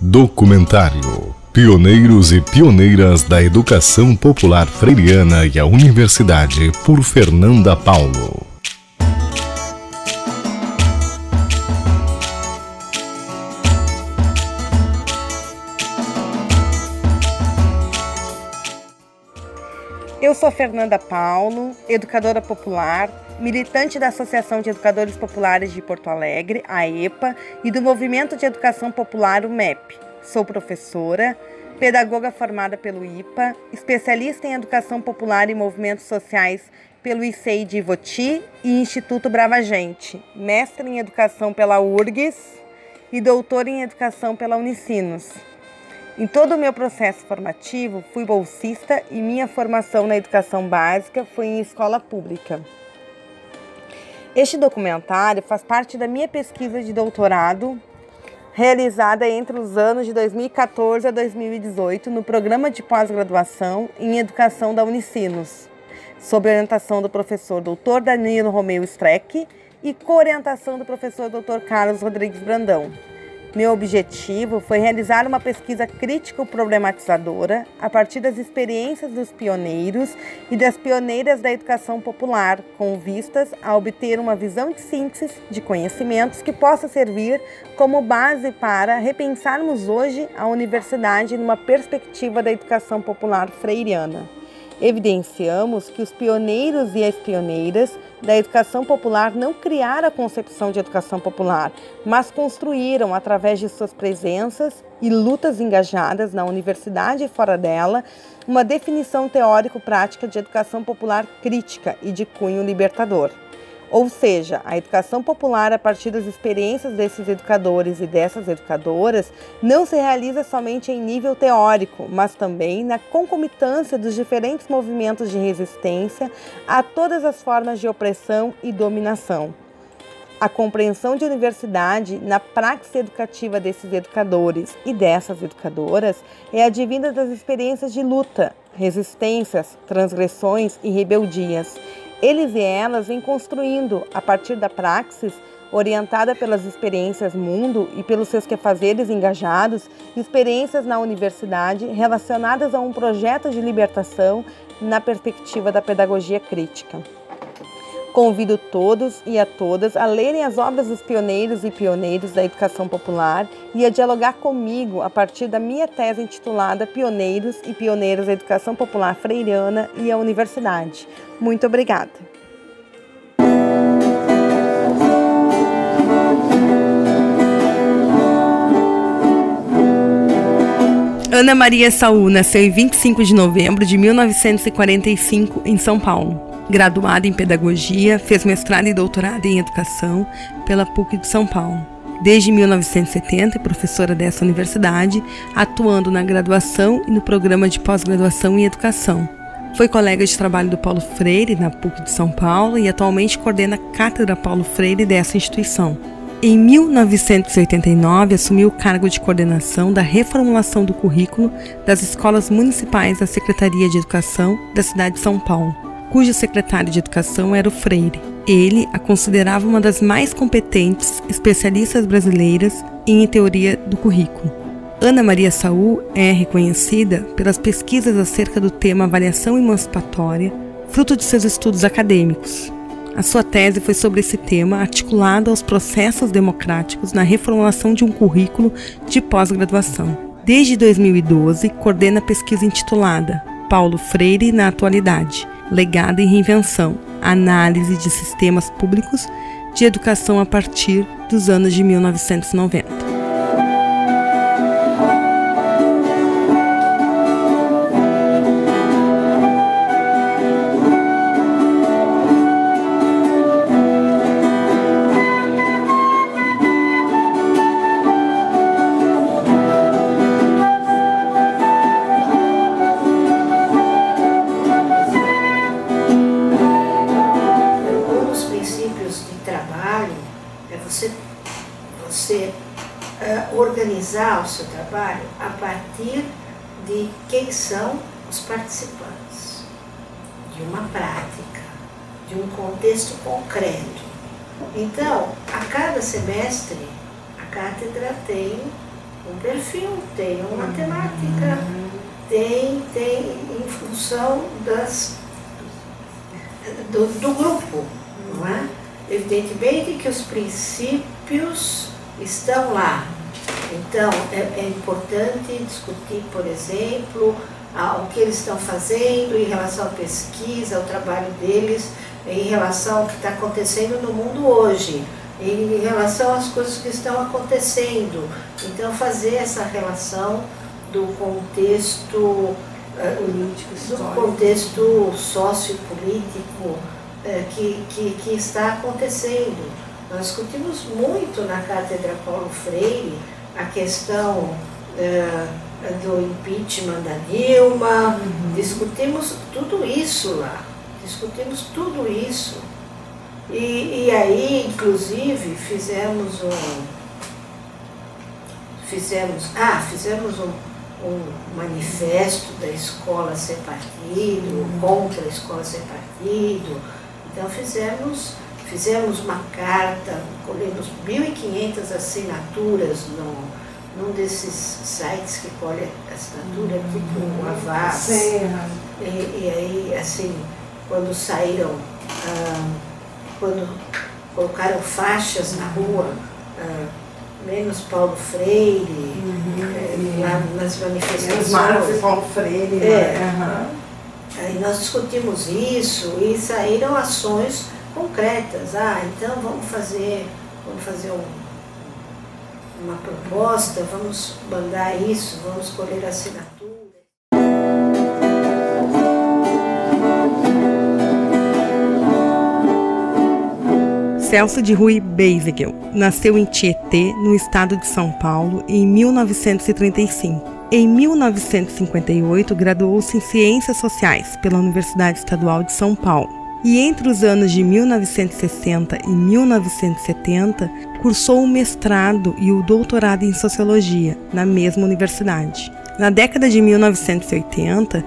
Documentário Pioneiros e Pioneiras da Educação Popular Freiriana e a Universidade, por Fernanda Paulo. Eu sou Fernanda Paulo, educadora popular, militante da Associação de Educadores Populares de Porto Alegre, a EPA, e do Movimento de Educação Popular, o MEP. Sou professora, pedagoga formada pelo IPA, especialista em Educação Popular e Movimentos Sociais pelo ICEI de Ivoti e Instituto Brava Gente, mestre em Educação pela URGS e doutora em Educação pela Unicinos. Em todo o meu processo formativo, fui bolsista e minha formação na educação básica foi em escola pública. Este documentário faz parte da minha pesquisa de doutorado, realizada entre os anos de 2014 a 2018 no programa de pós-graduação em Educação da Unicinos, sob orientação do professor Dr. Danilo Romeu Streck e co-orientação do professor Dr. Carlos Rodrigues Brandão. Meu objetivo foi realizar uma pesquisa crítico-problematizadora a partir das experiências dos pioneiros e das pioneiras da educação popular, com vistas a obter uma visão de síntese de conhecimentos que possa servir como base para repensarmos hoje a universidade numa perspectiva da educação popular freiriana. Evidenciamos que os pioneiros e as pioneiras da educação popular não criaram a concepção de educação popular, mas construíram, através de suas presenças e lutas engajadas na universidade e fora dela, uma definição teórico-prática de educação popular crítica e de cunho libertador. Ou seja, a educação popular, a partir das experiências desses educadores e dessas educadoras, não se realiza somente em nível teórico, mas também na concomitância dos diferentes movimentos de resistência a todas as formas de opressão e dominação. A compreensão de universidade na praxis educativa desses educadores e dessas educadoras é advinda das experiências de luta, resistências, transgressões e rebeldias. Eles e elas vêm construindo, a partir da praxis, orientada pelas experiências mundo e pelos seus quefazeres engajados, experiências na universidade relacionadas a um projeto de libertação na perspectiva da pedagogia crítica. Convido todos e a todas a lerem as obras dos pioneiros e pioneiras da educação popular e a dialogar comigo a partir da minha tese intitulada Pioneiros e Pioneiras da Educação Popular Freiriana e a Universidade. Muito obrigada. Ana Maria Saú nasceu em 25 de novembro de 1945 em São Paulo. Graduada em Pedagogia, fez mestrado e doutorado em Educação pela PUC de São Paulo. Desde 1970 é professora dessa universidade, atuando na graduação e no programa de pós-graduação em Educação. Foi colega de trabalho do Paulo Freire na PUC de São Paulo e atualmente coordena a Cátedra Paulo Freire dessa instituição. Em 1989, assumiu o cargo de coordenação da reformulação do currículo das escolas municipais da Secretaria de Educação da cidade de São Paulo, cujo secretário de Educação era o Freire. Ele a considerava uma das mais competentes especialistas brasileiras em teoria do currículo. Ana Maria Saú é reconhecida pelas pesquisas acerca do tema avaliação emancipatória, fruto de seus estudos acadêmicos. A sua tese foi sobre esse tema, articulada aos processos democráticos na reformulação de um currículo de pós-graduação. Desde 2012, coordena a pesquisa intitulada Paulo Freire na Atualidade, Legado e Reinvenção, Análise de Sistemas Públicos de Educação a partir dos anos de 1990. Organizar o seu trabalho a partir de quem são os participantes, de uma prática, de um contexto concreto. Então, a cada semestre, a cátedra tem um perfil, tem uma temática, tem em função do grupo, não é? Evidentemente que os princípios estão lá. Então, é importante discutir, por exemplo, o que eles estão fazendo em relação à pesquisa, ao trabalho deles, em relação ao que está acontecendo no mundo hoje, em relação às coisas que estão acontecendo. Então, fazer essa relação do contexto político, do contexto sociopolítico que está acontecendo. Nós discutimos muito na Cátedra Paulo Freire a questão do impeachment da Dilma, discutimos tudo isso lá, e aí, inclusive, fizemos um manifesto da escola sem partido, contra a escola sem partido. Então fizemos uma carta, colhemos 1.500 assinaturas num desses sites que colhe assinatura, tipo o Avaz. E aí, assim, quando saíram, quando colocaram faixas na rua, menos Paulo Freire, lá nas manifestações. Menos Paulo Freire. Aí nós discutimos isso e saíram ações concretas. Então vamos fazer uma proposta, vamos mandar isso, vamos colher assinatura. Celso de Rui Beisegel nasceu em Tietê, no estado de São Paulo, em 1935. Em 1958, graduou-se em Ciências Sociais pela Universidade Estadual de São Paulo. E entre os anos de 1960 e 1970, cursou o mestrado e o doutorado em Sociologia na mesma universidade. Na década de 1980,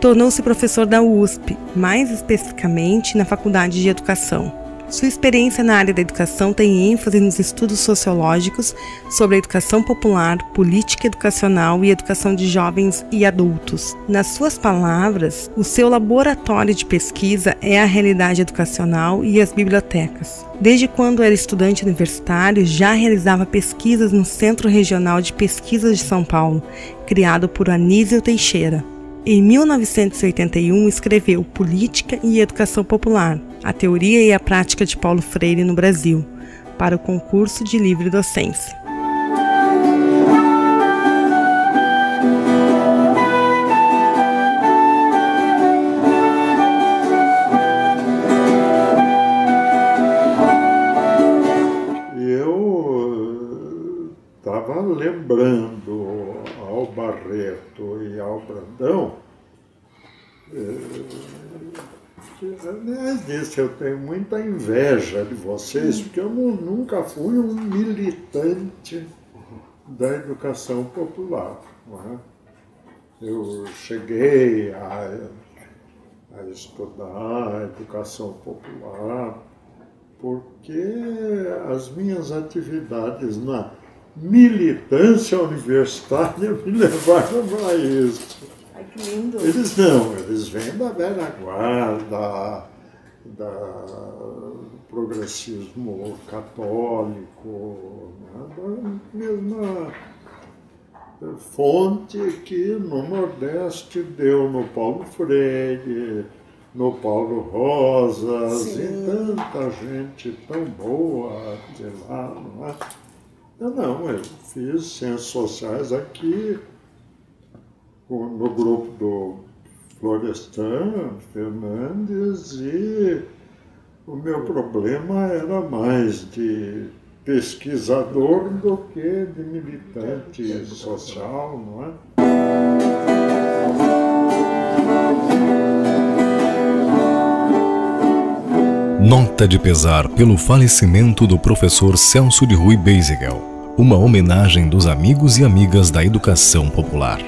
tornou-se professor da USP, mais especificamente na Faculdade de Educação. Sua experiência na área da educação tem ênfase nos estudos sociológicos sobre a educação popular, política educacional e educação de jovens e adultos. Nas suas palavras, o seu laboratório de pesquisa é a realidade educacional e as bibliotecas. Desde quando era estudante universitário, já realizava pesquisas no Centro Regional de Pesquisas de São Paulo, criado por Anísio Teixeira. Em 1981, escreveu Política e Educação Popular, a teoria e a prática de Paulo Freire no Brasil, para o concurso de livre docência. Eu estava lembrando ao Barreto e ao Brandão, aliás disso, eu tenho muita inveja de vocês, porque eu nunca fui um militante da educação popular. Não é? Eu cheguei a estudar a educação popular porque as minhas atividades na militância universitária me levaram para isso. Ai, que lindo! Eles vêm da velha guarda, do progressismo católico, né? Da mesma fonte que no Nordeste deu no Paulo Freire, no Paulo Rosas. Sim. E tanta gente tão boa de lá, não é? Eu fiz Ciências Sociais aqui, no grupo do Florestan Fernandes, e o meu problema era mais de pesquisador do que de militante social, não é? Nota de pesar pelo falecimento do professor Celso de Rui Beisegel, uma homenagem dos amigos e amigas da educação popular.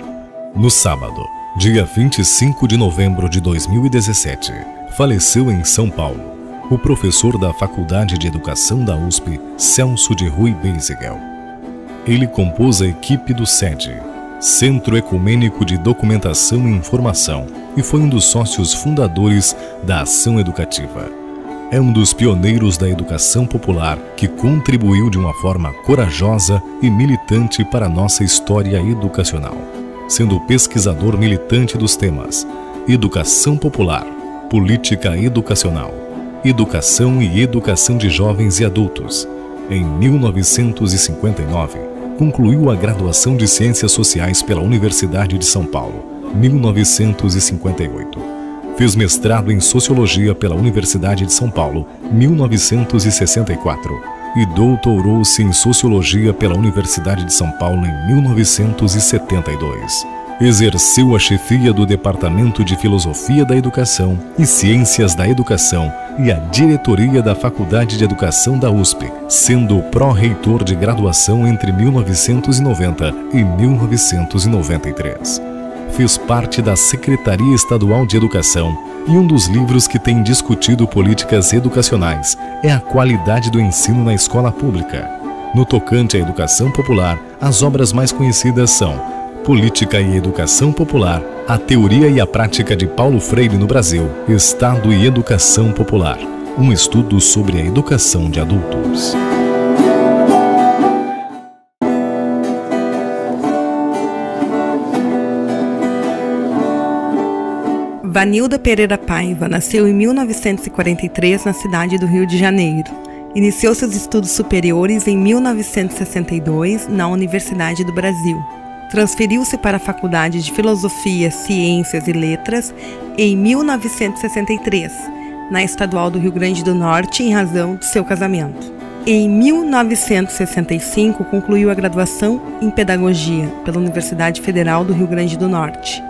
No sábado, dia 25 de novembro de 2017, faleceu em São Paulo o professor da Faculdade de Educação da USP, Celso de Rui Beisegel. Ele compôs a equipe do CED, Centro Ecumênico de Documentação e Informação, e foi um dos sócios fundadores da Ação Educativa. É um dos pioneiros da educação popular que contribuiu de uma forma corajosa e militante para a nossa história educacional, sendo pesquisador militante dos temas Educação Popular, Política Educacional, Educação e Educação de Jovens e Adultos. Em 1959, concluiu a graduação de Ciências Sociais pela Universidade de São Paulo, 1958. Fez mestrado em Sociologia pela Universidade de São Paulo, 1964, e doutorou-se em Sociologia pela Universidade de São Paulo em 1972. Exerceu a chefia do Departamento de Filosofia da Educação e Ciências da Educação e a diretoria da Faculdade de Educação da USP, sendo pró-reitor de graduação entre 1990 e 1993. Fez parte da Secretaria Estadual de Educação e um dos livros que tem discutido políticas educacionais é a qualidade do ensino na escola pública. No tocante à educação popular, as obras mais conhecidas são Política e Educação Popular, a Teoria e a Prática de Paulo Freire no Brasil, Estado e Educação Popular, um estudo sobre a educação de adultos. Vanilda Pereira Paiva nasceu em 1943 na cidade do Rio de Janeiro. Iniciou seus estudos superiores em 1962 na Universidade do Brasil. Transferiu-se para a Faculdade de Filosofia, Ciências e Letras em 1963, na Estadual do Rio Grande do Norte, em razão de seu casamento. Em 1965, concluiu a graduação em Pedagogia pela Universidade Federal do Rio Grande do Norte.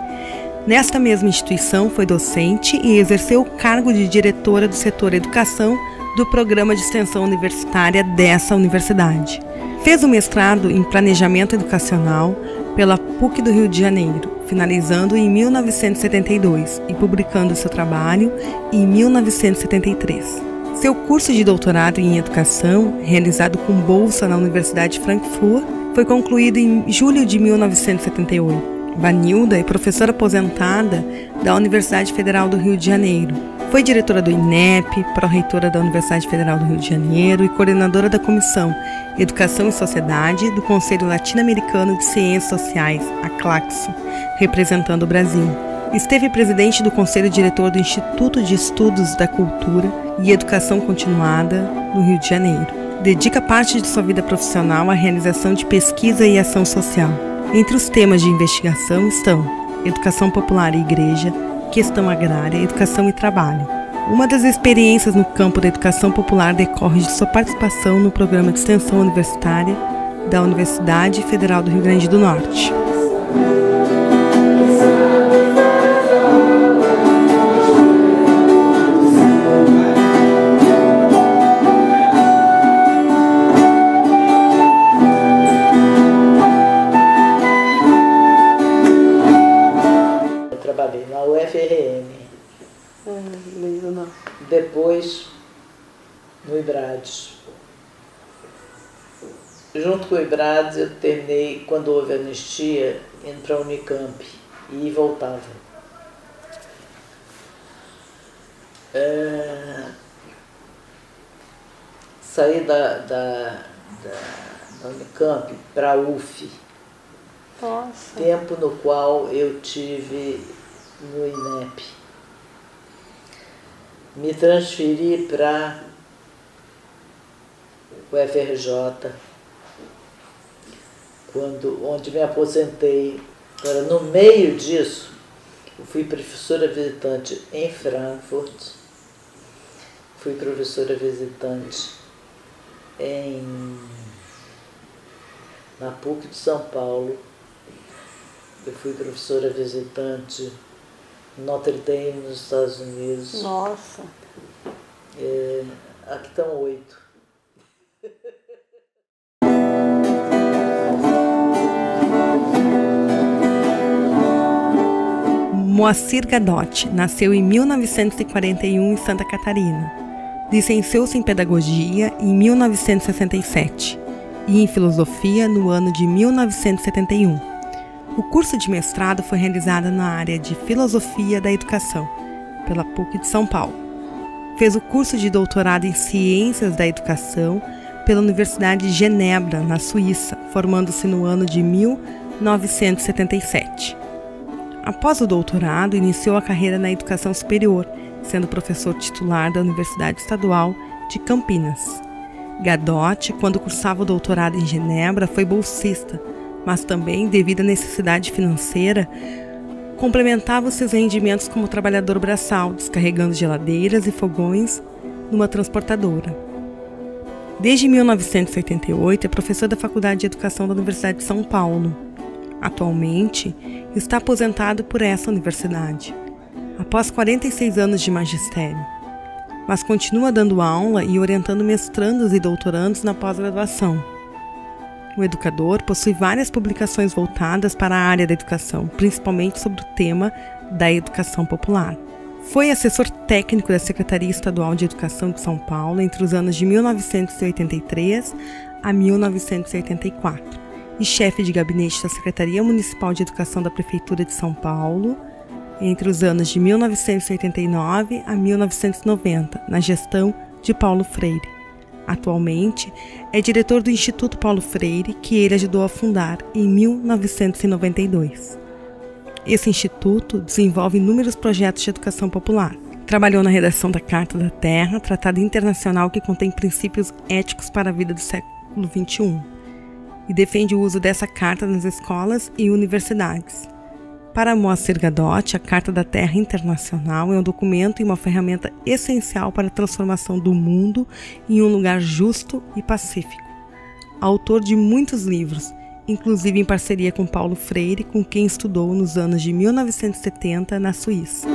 Nesta mesma instituição, foi docente e exerceu o cargo de diretora do setor Educação do Programa de Extensão Universitária dessa universidade. Fez o mestrado em Planejamento Educacional pela PUC do Rio de Janeiro, finalizando em 1972 e publicando seu trabalho em 1973. Seu curso de doutorado em Educação, realizado com bolsa na Universidade de Frankfurt, foi concluído em julho de 1978. Vanilda é professora aposentada da Universidade Federal do Rio de Janeiro. Foi diretora do INEP, pró-reitora da Universidade Federal do Rio de Janeiro e coordenadora da Comissão Educação e Sociedade do Conselho Latino-Americano de Ciências Sociais, a CLACSO, representando o Brasil. Esteve presidente do Conselho Diretor do Instituto de Estudos da Cultura e Educação Continuada, no Rio de Janeiro. Dedica parte de sua vida profissional à realização de pesquisa e ação social. Entre os temas de investigação estão Educação Popular e Igreja, Questão Agrária, Educação e Trabalho. Uma das experiências no campo da educação popular decorre de sua participação no programa de extensão universitária da Universidade Federal do Rio Grande do Norte. Depois no IBRADES. Junto com o IBRADES eu terminei, quando houve anistia, indo para a Unicamp e voltava. Saí da Unicamp para a UF. Nossa. Tempo no qual eu tive no INEP. Me transferi para o FRJ, onde me aposentei. Agora, no meio disso, eu fui professora visitante em Frankfurt, fui professora visitante na PUC de São Paulo, eu fui professora visitante Notre Dame, nos Estados Unidos. Nossa! Aqui estão 8. Moacir Gadotti nasceu em 1941 em Santa Catarina. Licenciou-se em Pedagogia em 1967. e em Filosofia no ano de 1971. O curso de mestrado foi realizado na área de Filosofia da Educação, pela PUC de São Paulo. Fez o curso de doutorado em Ciências da Educação pela Universidade de Genebra, na Suíça, formando-se no ano de 1977. Após o doutorado, iniciou a carreira na educação superior, sendo professor titular da Universidade Estadual de Campinas. Gadotti, quando cursava o doutorado em Genebra, foi bolsista, mas também, devido à necessidade financeira, complementava os seus rendimentos como trabalhador braçal, descarregando geladeiras e fogões numa transportadora. Desde 1988, é professor da Faculdade de Educação da Universidade de São Paulo. Atualmente, está aposentado por essa universidade, após 46 anos de magistério, mas continua dando aula e orientando mestrandos e doutorandos na pós-graduação. O educador possui várias publicações voltadas para a área da educação, principalmente sobre o tema da educação popular. Foi assessor técnico da Secretaria Estadual de Educação de São Paulo entre os anos de 1983 a 1984 e chefe de gabinete da Secretaria Municipal de Educação da Prefeitura de São Paulo entre os anos de 1989 a 1990, na gestão de Paulo Freire. Atualmente, é diretor do Instituto Paulo Freire, que ele ajudou a fundar em 1992. Esse instituto desenvolve inúmeros projetos de educação popular. Trabalhou na redação da Carta da Terra, tratado internacional que contém princípios éticos para a vida do século XXI, e defende o uso dessa carta nas escolas e universidades. Para Moacir Gadotti, a Carta da Terra Internacional é um documento e uma ferramenta essencial para a transformação do mundo em um lugar justo e pacífico. Autor de muitos livros, inclusive em parceria com Paulo Freire, com quem estudou nos anos de 1970 na Suíça.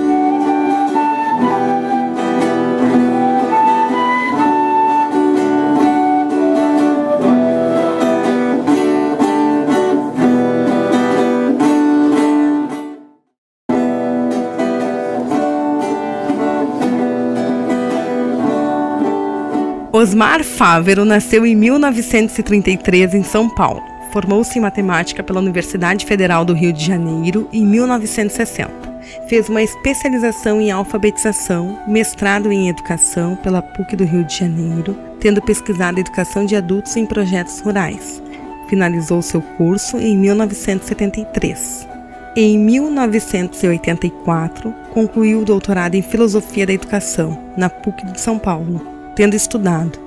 Osmar Fávero nasceu em 1933 em São Paulo. Formou-se em matemática pela Universidade Federal do Rio de Janeiro em 1960. Fez uma especialização em alfabetização, mestrado em educação pela PUC do Rio de Janeiro, tendo pesquisado educação de adultos em projetos rurais. Finalizou seu curso em 1973. Em 1984, concluiu o doutorado em Filosofia da Educação, na PUC de São Paulo, tendo estudado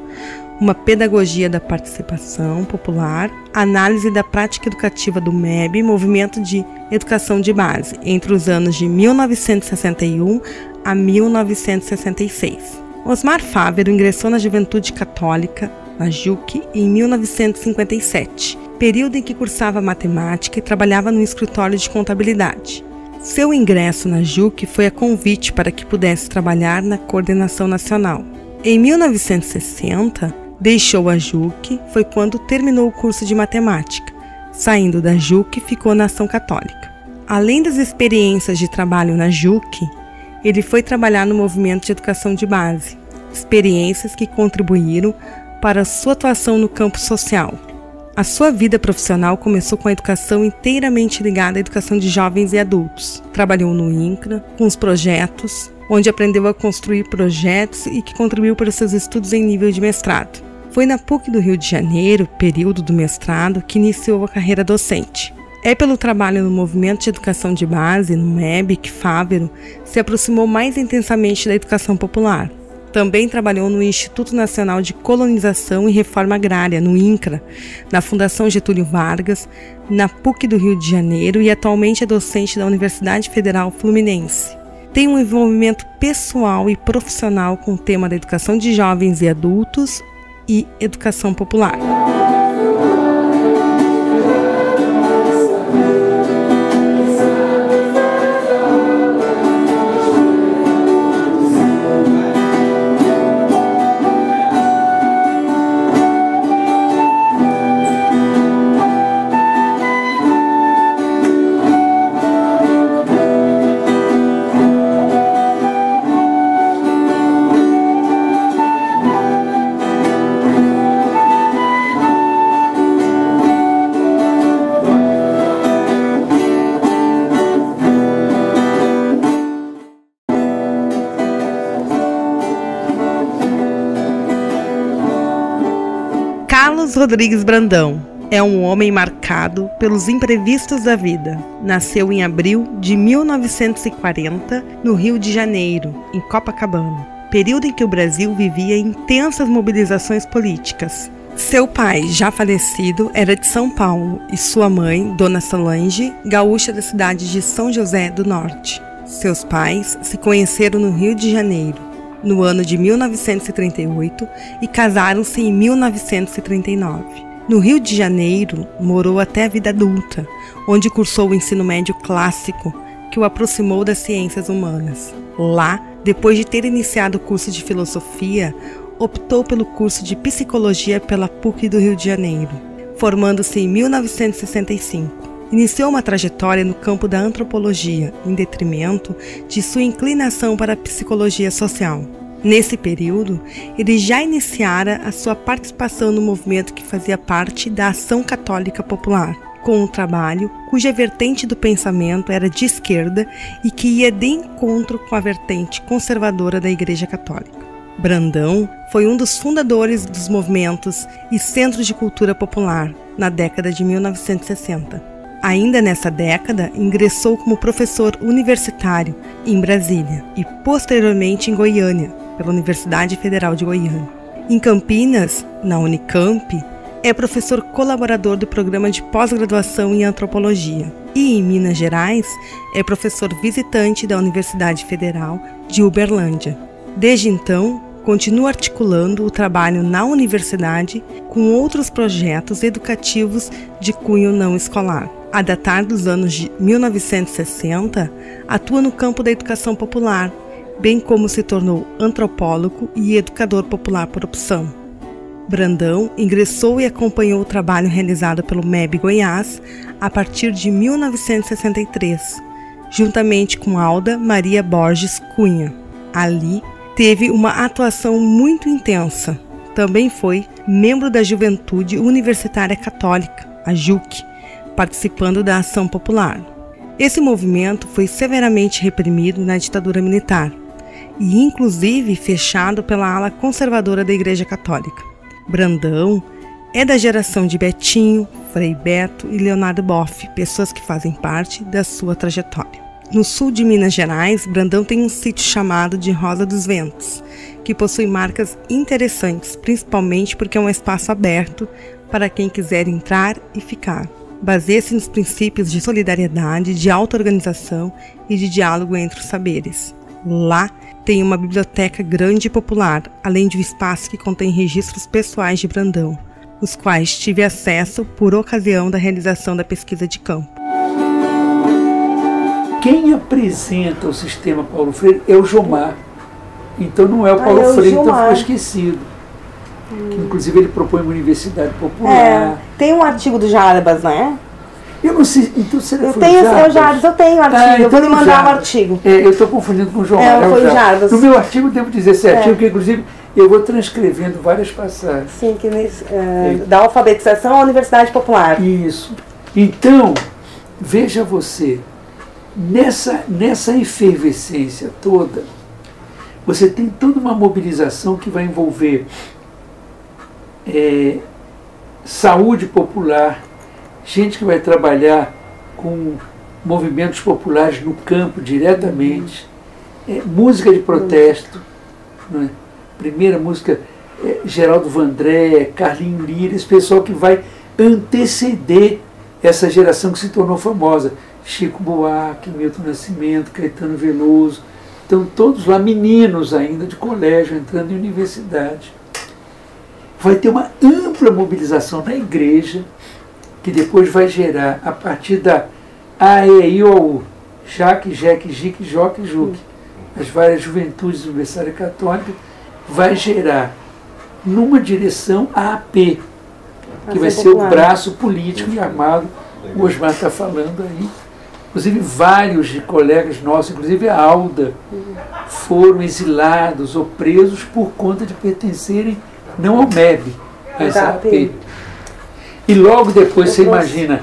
uma pedagogia da participação popular, análise da prática educativa do MEB, movimento de educação de base, entre os anos de 1961 a 1966. Osmar Fávero ingressou na Juventude Católica, na JUC, em 1957, período em que cursava matemática e trabalhava no escritório de contabilidade. Seu ingresso na JUC foi a convite para que pudesse trabalhar na coordenação nacional. Em 1960, deixou a JUC, foi quando terminou o curso de matemática. Saindo da JUC, ficou na Ação Católica. Além das experiências de trabalho na JUC, ele foi trabalhar no movimento de educação de base, experiências que contribuíram para a sua atuação no campo social. A sua vida profissional começou com a educação inteiramente ligada à educação de jovens e adultos. Trabalhou no INCRA, com os projetos, onde aprendeu a construir projetos e que contribuiu para os seus estudos em nível de mestrado. Foi na PUC do Rio de Janeiro, período do mestrado, que iniciou a carreira docente. É pelo trabalho no movimento de educação de base, no MEB, que Fávero se aproximou mais intensamente da educação popular. Também trabalhou no Instituto Nacional de Colonização e Reforma Agrária, no INCRA, na Fundação Getúlio Vargas, na PUC do Rio de Janeiro e atualmente é docente da Universidade Federal Fluminense. Tem um envolvimento pessoal e profissional com o tema da educação de jovens e adultos e educação popular. Luiz Rodrigues Brandão é um homem marcado pelos imprevistos da vida. Nasceu em abril de 1940, no Rio de Janeiro, em Copacabana, período em que o Brasil vivia intensas mobilizações políticas. Seu pai, já falecido, era de São Paulo e sua mãe, Dona Solange, gaúcha da cidade de São José do Norte. Seus pais se conheceram no Rio de Janeiro, no ano de 1938, e casaram-se em 1939. No Rio de Janeiro, morou até a vida adulta, onde cursou o ensino médio clássico, que o aproximou das ciências humanas. Lá, depois de ter iniciado o curso de filosofia, optou pelo curso de psicologia pela PUC do Rio de Janeiro, formando-se em 1965. Iniciou uma trajetória no campo da antropologia, em detrimento de sua inclinação para a psicologia social. Nesse período, ele já iniciara a sua participação no movimento que fazia parte da Ação Católica Popular, com um trabalho cuja vertente do pensamento era de esquerda e que ia de encontro com a vertente conservadora da Igreja Católica. Brandão foi um dos fundadores dos movimentos e centros de cultura popular na década de 1960. Ainda nessa década, ingressou como professor universitário em Brasília e posteriormente em Goiânia, pela Universidade Federal de Goiânia. Em Campinas, na Unicamp, é professor colaborador do programa de pós-graduação em antropologia. E em Minas Gerais, é professor visitante da Universidade Federal de Uberlândia. Desde então, continua articulando o trabalho na universidade com outros projetos educativos de cunho não escolar. A datar dos anos de 1960, atua no campo da educação popular, bem como se tornou antropólogo e educador popular por opção. Brandão ingressou e acompanhou o trabalho realizado pelo MEB Goiás a partir de 1963, juntamente com Alda Maria Borges Cunha. Ali, teve uma atuação muito intensa. Também foi membro da Juventude Universitária Católica, a JUC, participando da Ação Popular. Esse movimento foi severamente reprimido na ditadura militar e, inclusive, fechado pela ala conservadora da Igreja Católica. Brandão é da geração de Betinho, Frei Beto e Leonardo Boff, pessoas que fazem parte da sua trajetória. No sul de Minas Gerais, Brandão tem um sítio chamado de Rosa dos Ventos, que possui marcas interessantes, principalmente porque é um espaço aberto para quem quiser entrar e ficar. Baseia-se nos princípios de solidariedade, de auto-organização e de diálogo entre os saberes. Lá tem uma biblioteca grande e popular, além de um espaço que contém registros pessoais de Brandão, os quais tive acesso por ocasião da realização da pesquisa de campo. Quem apresenta o sistema Paulo Freire é o Jomar. Então não é o Paulo Freire, então ficou esquecido. Que, inclusive ele propõe uma universidade popular. Tem um artigo do Jarbas, né? Eu não sei, então você eu tenho o Jarbas, eu tenho o artigo, eu vou lhe mandar o artigo. Eu estou confundindo com o Jomar. Foi o Jarbas. No meu artigo devo dizer esse artigo, que inclusive eu vou transcrevendo várias passagens. Sim, que da alfabetização à Universidade Popular. Isso. Então, veja você, nessa efervescência toda, você tem toda uma mobilização que vai envolver saúde popular, gente que vai trabalhar com movimentos populares no campo diretamente, música de protesto, né? Primeira música, Geraldo Vandré, Carlinho Lira, esse pessoal que vai anteceder essa geração que se tornou famosa. Chico Buarque, Milton Nascimento, Caetano Veloso, estão todos lá, meninos ainda de colégio, entrando em universidade. Vai ter uma ampla mobilização na igreja, que depois vai gerar, a partir da A, E, I, O, U, Jaque, Jeque, Jique, Joque, Juque, as várias juventudes universitárias católicas, vai gerar, numa direção, a AP, que vai ser o braço político e armado, o Osmar está falando aí. Inclusive vários de colegas nossos, inclusive a Alda, foram exilados ou presos por conta de pertencerem não ao MEB, mas à AP. E logo depois, você imagina,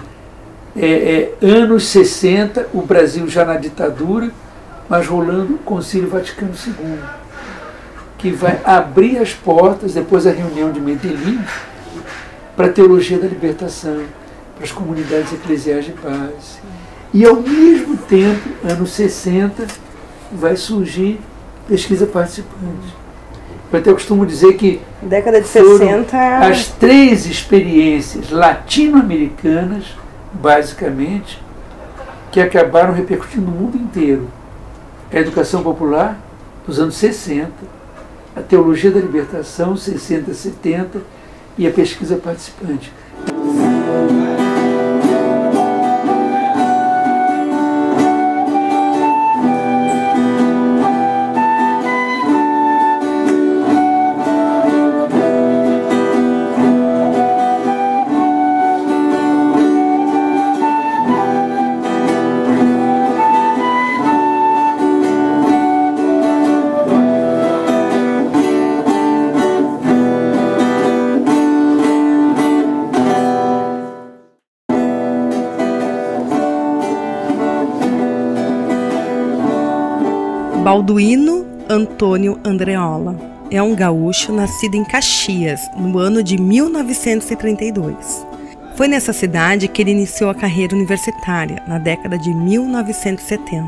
anos 60, o Brasil já na ditadura, mas rolando o Concílio Vaticano II, que vai abrir as portas, depois da reunião de Medellín, para a teologia da libertação, para as comunidades eclesiais de base. E ao mesmo tempo, anos 60, vai surgir pesquisa participante. Eu até costumo dizer que década de foram 60 as 3 experiências latino-americanas, basicamente, que acabaram repercutindo no mundo inteiro. A educação popular, dos anos 60, a teologia da libertação, 60, 70, e a pesquisa participante. Balduino Antônio Andreola é um gaúcho nascido em Caxias, no ano de 1932. Foi nessa cidade que ele iniciou a carreira universitária, na década de 1970.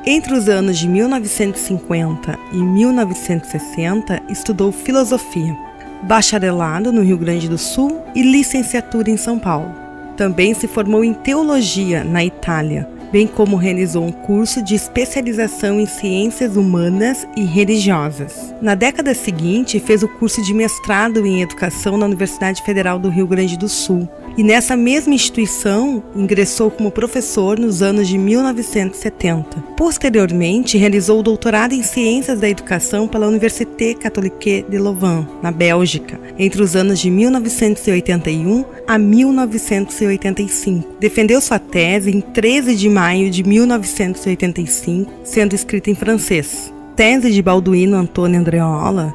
Entre os anos de 1950 e 1960, estudou filosofia, bacharelado no Rio Grande do Sul e licenciatura em São Paulo. Também se formou em teologia na Itália, bem como realizou um curso de especialização em ciências humanas e religiosas. Na década seguinte, fez o curso de mestrado em educação na Universidade Federal do Rio Grande do Sul, e nessa mesma instituição ingressou como professor nos anos de 1970. Posteriormente, realizou o doutorado em Ciências da Educação pela Université Catholique de Louvain, na Bélgica, entre os anos de 1981 a 1985. Defendeu sua tese em 13 de maio de 1985, sendo escrita em francês. Tese de Balduino Antônio Andreola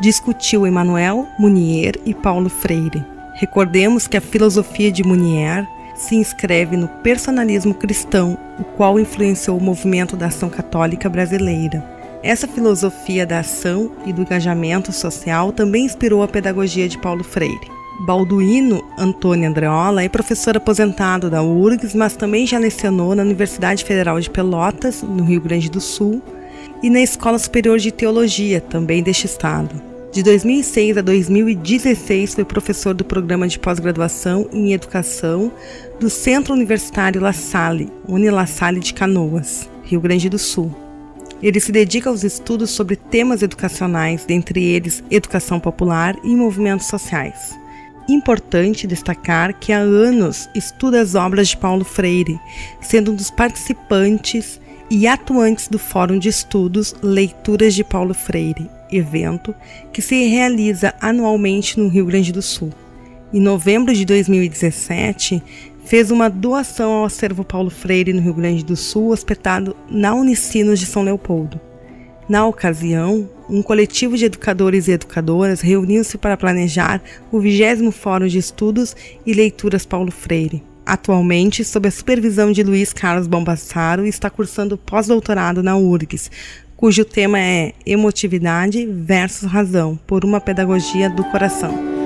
discutiu Emmanuel Mounier e Paulo Freire. Recordemos que a filosofia de Mounier se inscreve no personalismo cristão, o qual influenciou o movimento da ação católica brasileira. Essa filosofia da ação e do engajamento social também inspirou a pedagogia de Paulo Freire. Balduino Antônio Andreola é professor aposentado da URGS, mas também já lecionou na Universidade Federal de Pelotas, no Rio Grande do Sul, e na Escola Superior de Teologia, também deste estado. De 2006 a 2016 foi professor do programa de pós-graduação em educação do Centro Universitário La Salle, Uni-La Salle de Canoas, Rio Grande do Sul. Ele se dedica aos estudos sobre temas educacionais, dentre eles educação popular e movimentos sociais. Importante destacar que há anos estuda as obras de Paulo Freire, sendo um dos participantes e atuantes do Fórum de Estudos Leituras de Paulo Freire, evento que se realiza anualmente no Rio Grande do Sul. Em novembro de 2017, fez uma doação ao acervo Paulo Freire no Rio Grande do Sul, hospedado na Unicinos de São Leopoldo. Na ocasião, um coletivo de educadores e educadoras reuniu-se para planejar o 20º Fórum de Estudos e Leituras Paulo Freire. Atualmente, sob a supervisão de Luiz Carlos Bombassaro, está cursando pós-doutorado na URGS, cujo tema é Emotividade versus Razão, por uma pedagogia do coração.